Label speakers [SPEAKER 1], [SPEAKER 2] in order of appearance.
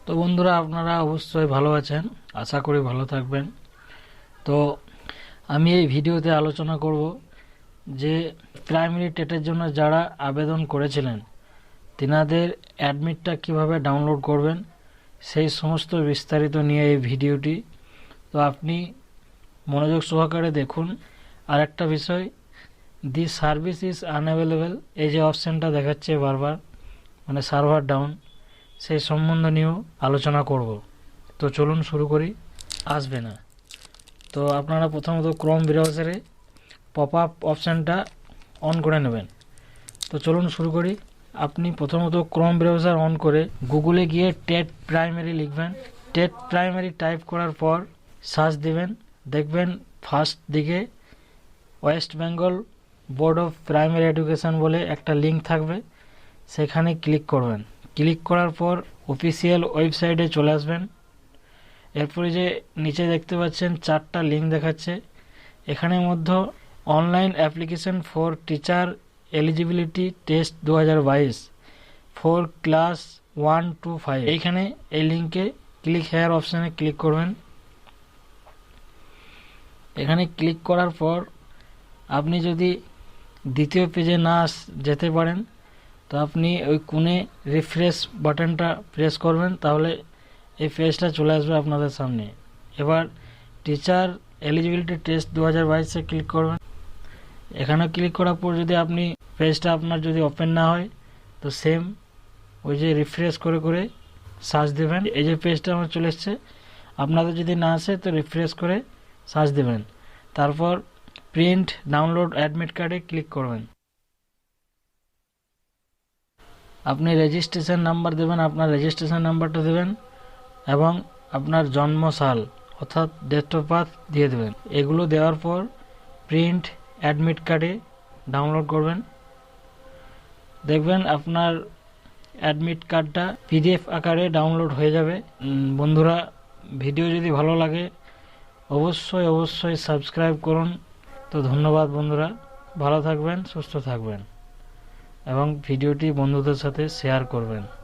[SPEAKER 1] তো বন্ধুরা, আপনারা অবশ্যই ভালো আছেন, আশা করি ভালো থাকবেন। তো আমি এই ভিডিওতে আলোচনা করব যে প্রাইমারি টেটের জন্য যারা আবেদন করেছিলেন তিনাদের অ্যাডমিটটা কিভাবে ডাউনলোড করবেন সেই সমস্ত বিস্তারিত নিয়ে এই ভিডিওটি। তো আপনি মনোযোগ সহকারে দেখুন। আর একটা বিষয়, দি সার্ভিস ইজ আনঅ্যাভেলেবেল, এই যে অপশানটা দেখাচ্ছে বারবার, মানে সার্ভার ডাউন, সেই সম্বন্ধ নিয়েও আলোচনা করব। তো চলুন শুরু করি। আসবে না। তো আপনারা প্রথমত ক্রোম ব্রাউজারে পপ আপ অপশানটা অন করে নেবেন। তো চলুন শুরু করি। আপনি প্রথমত ক্রোম ব্রাউজার অন করে গুগলে গিয়ে টেট প্রাইমারি লিখবেন। টেট প্রাইমারি টাইপ করার পর সার্চ দিবেন। দেখবেন ফার্স্ট দিকে West Bengal board of primary education বলে একটা লিঙ্ক থাকবে, সেখানে ক্লিক করবেন। ক্লিক করার পর অফিসিয়াল ওয়েবসাইটে চলে আসবেন। এরপরে যে নিচে দেখতে পাচ্ছেন 4টা লিঙ্ক দেখাচ্ছে, এখানের মধ্যে online application for teacher eligibility test 2022 for class 1 to 5, এইখানে এই লিঙ্কে ক্লিক হেয়ার অপশানে ক্লিক করবেন। এখানে ক্লিক করার পর আপনি যদি দ্বিতীয় পেজে না যেতে পারেন তো আপনি ওই কোণে রিফ্রেশ বাটনটা প্রেস করবেন, তাহলে এই পেজটা চলে আসবে আপনাদের সামনে। এবার টিচার এলিজিবিলিটি টেস্ট 2022-এ ক্লিক করবেন। এখানে ক্লিক করার পর যদি আপনি পেজটা আপনার যদি ওপেন না হয় তো সেম ওই যে রিফ্রেশ করে করে সার্চ দেবেন। এই যে পেজটা আমার চলে এসছে, আপনাদের যদি না আসে তো রিফ্রেশ করে সার্চ দেবেন। তারপর প্রিন্ট ডাউনলোড অ্যাডমিট কার্ডে ক্লিক করবেন। আপনি রেজিস্ট্রেশন নাম্বার দেবেন, আপনার রেজিস্ট্রেশন নাম্বারটা দেবেন এবং আপনার জন্ম সাল অর্থাৎ ডেট অফ বার্থ দিয়ে দেবেন। এগুলো দেওয়ার পর প্রিন্ট অ্যাডমিট কার্ডে ডাউনলোড করবেন। দেখবেন আপনার অ্যাডমিট কার্ডটা পিডিএফ আকারে ডাউনলোড হয়ে যাবে। বন্ধুরা, ভিডিও যদি ভালো লাগে অবশ্যই সাবস্ক্রাইব করুন। তো ধন্যবাদ বন্ধুরা, ভালো থাকবেন, সুস্থ থাকবেন এবং ভিডিওটি বন্ধুদের সাথে শেয়ার করবেন।